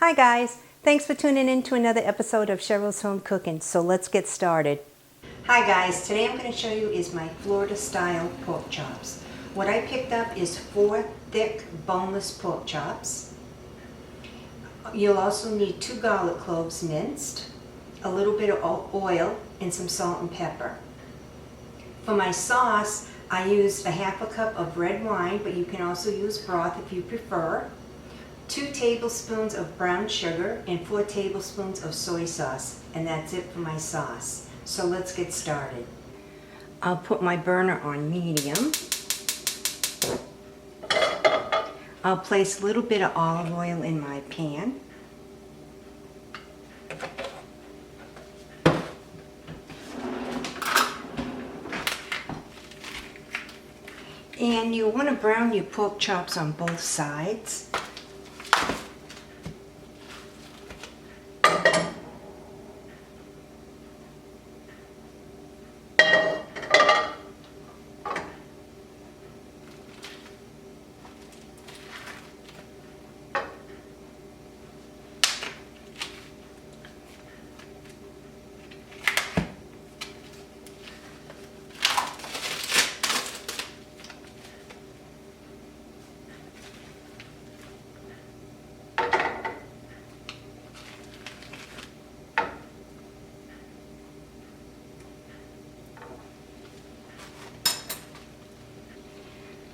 Hi guys, thanks for tuning in to another episode of Cheryl's Home Cooking. So let's get started. Hi guys, today I'm going to show you is my Florida style pork chops. What I picked up is 4 thick boneless pork chops. You'll also need 2 garlic cloves minced, a little bit of oil, and some salt and pepper. For my sauce, I used a half a cup of red wine, but you can also use broth if you prefer. 2 tablespoons of brown sugar and 4 tablespoons of soy sauce, and that's it for my sauce. So let's get started. I'll put my burner on medium. I'll place a little bit of olive oil in my pan. And you want to brown your pork chops on both sides.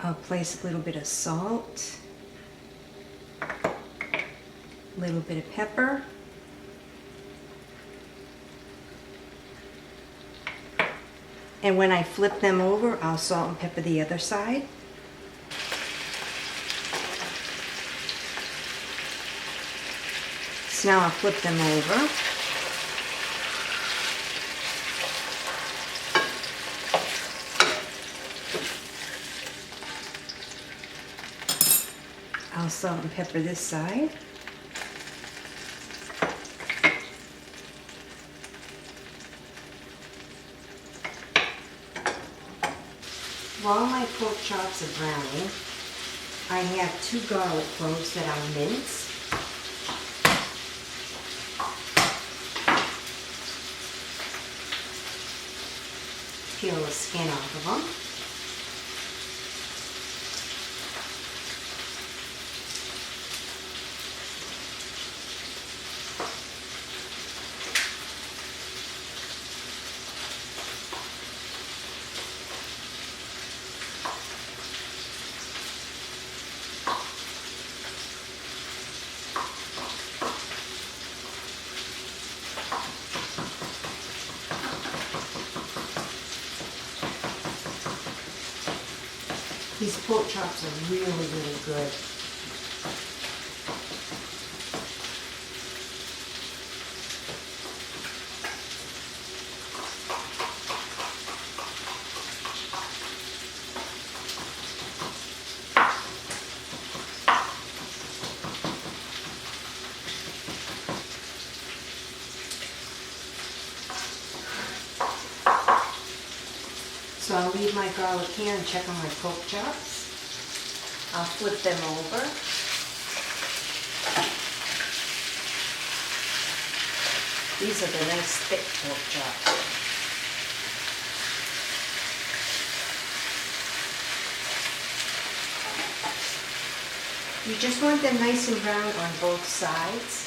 I'll place a little bit of salt, a little bit of pepper, and when I flip them over, I'll salt and pepper the other side. So now I'll flip them over. I'll salt and pepper this side. While my pork chops are browning, I have 2 garlic cloves that I'll mince. Peel the skin off of them. These pork chops are really, really good. So I'll leave my garlic here and check on my pork chops. I'll flip them over. These are the nice thick pork chops. You just want them nice and brown on both sides.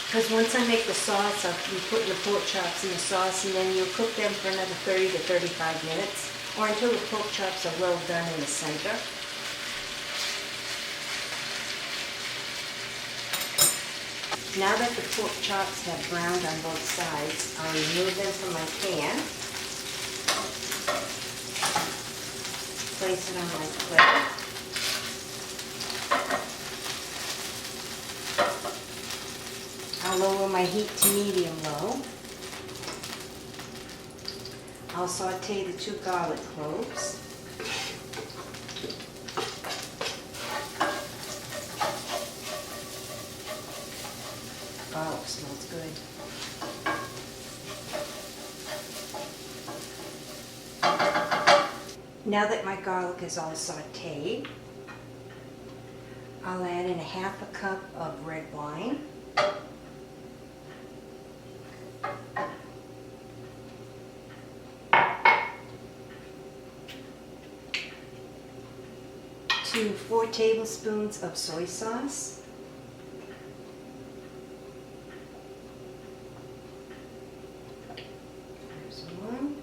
Because once I make the sauce, I'll be putting the pork chops in the sauce, and then you'll cook them for another 30 to 35 minutes, or until the pork chops are well done in the center. Now that the pork chops have browned on both sides, I'll remove them from my pan, place it on my plate. I'll lower my heat to medium-low. I'll saute the 2 garlic cloves. Garlic smells good. Now that my garlic is all sauteed, I'll add in a half a cup of red wine. To 4 tablespoons of soy sauce. There's 1,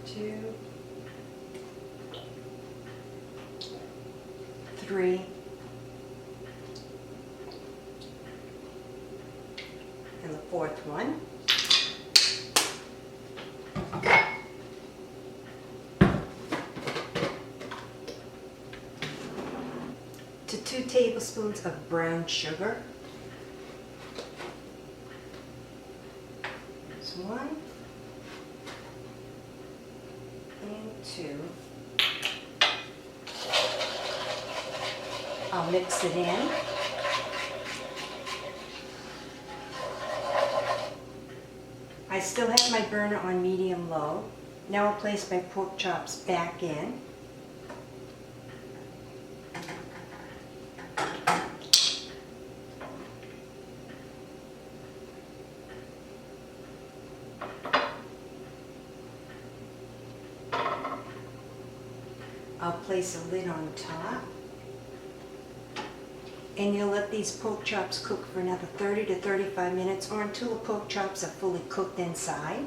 2, 3, and the 4th one. To 2 tablespoons of brown sugar. There's 1 and 2. I'll mix it in. I still have my burner on medium-low. Now I'll place my pork chops back in. I'll place a lid on top. And you'll let these pork chops cook for another 30 to 35 minutes or until the pork chops are fully cooked inside.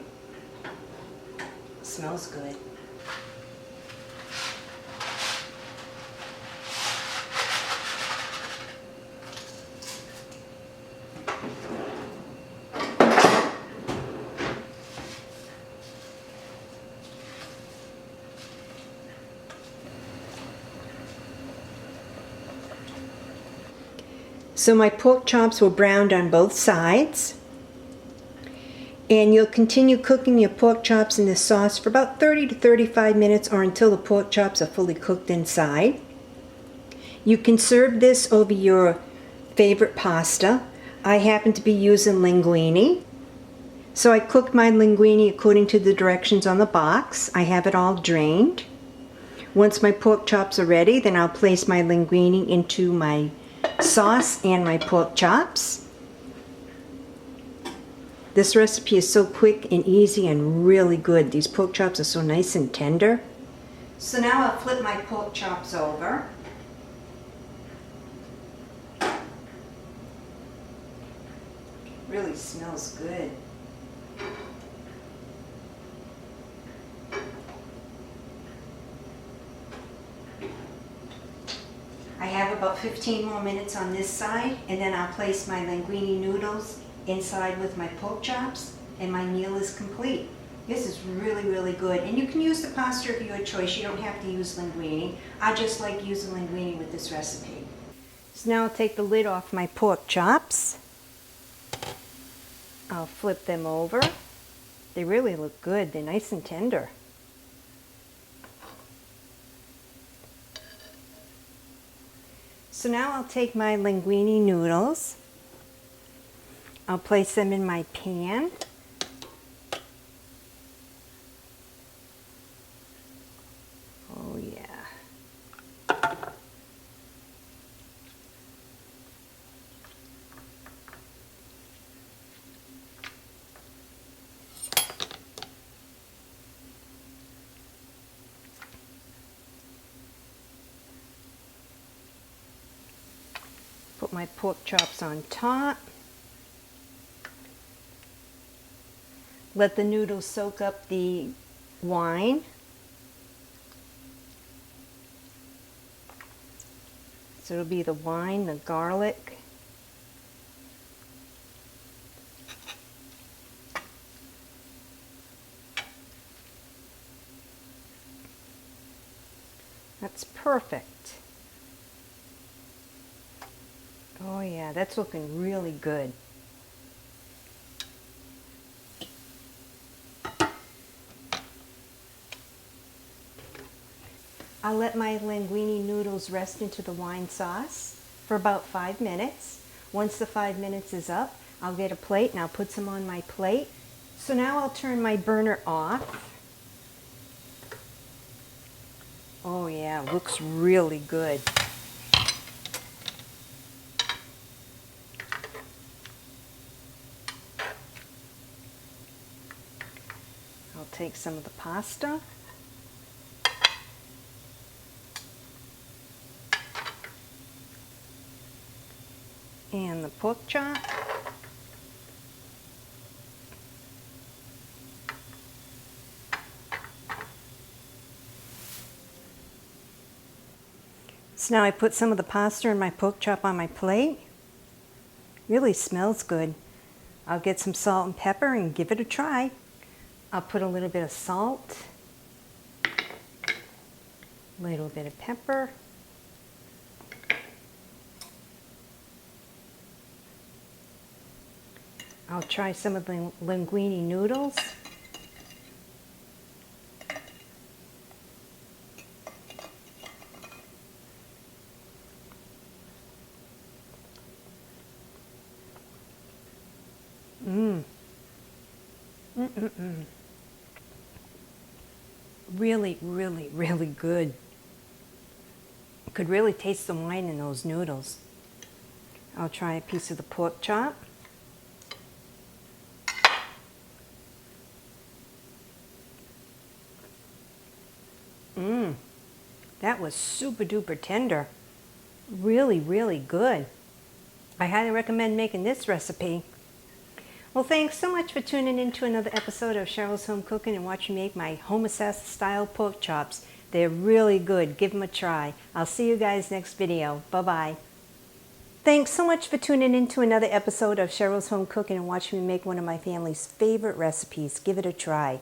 Smells good. So my pork chops were browned on both sides. And you'll continue cooking your pork chops in the sauce for about 30 to 35 minutes or until the pork chops are fully cooked inside. You can serve this over your favorite pasta. I happen to be using linguine. So I cooked my linguine according to the directions on the box. I have it all drained. Once my pork chops are ready, then I'll place my linguine into my sauce and my pork chops. This recipe is so quick and easy and really good. These pork chops are so nice and tender. So now I'll flip my pork chops over. Really smells good. I have about 15 more minutes on this side, and then I'll place my linguine noodles inside with my pork chops, and my meal is complete. This is really, really good. And you can use the pasta of your choice. You don't have to use linguine. I just like using linguine with this recipe. So now I'll take the lid off my pork chops. I'll flip them over. They really look good. They're nice and tender. So now I'll take my linguine noodles. I'll place them in my pan. Oh yeah. Put my pork chops on top. Let the noodles soak up the wine. So it'll be the wine, the garlic. That's perfect. Oh yeah, that's looking really good. I'll let my linguine noodles rest into the wine sauce for about 5 minutes. Once the 5 minutes is up, I'll get a plate and I'll put some on my plate. So now I'll turn my burner off. Oh yeah, looks really good. I'll take some of the pasta. And the pork chop. So now I put some of the pasta and my pork chop on my plate. Really smells good. I'll get some salt and pepper and give it a try. I'll put a little bit of salt, a little bit of pepper, I'll try some of the linguine noodles. Really, really, really good. Could really taste the wine in those noodles. I'll try a piece of the pork chop. That was super duper tender. Really, really good. I highly recommend making this recipe. Well, thanks so much for tuning in to another episode of Cheryl's Home Cooking and watching me make my Homosassa style pork chops. They're really good. Give them a try. I'll see you guys next video. Bye-bye. Thanks so much for tuning in to another episode of Cheryl's Home Cooking and watching me make one of my family's favorite recipes. Give it a try.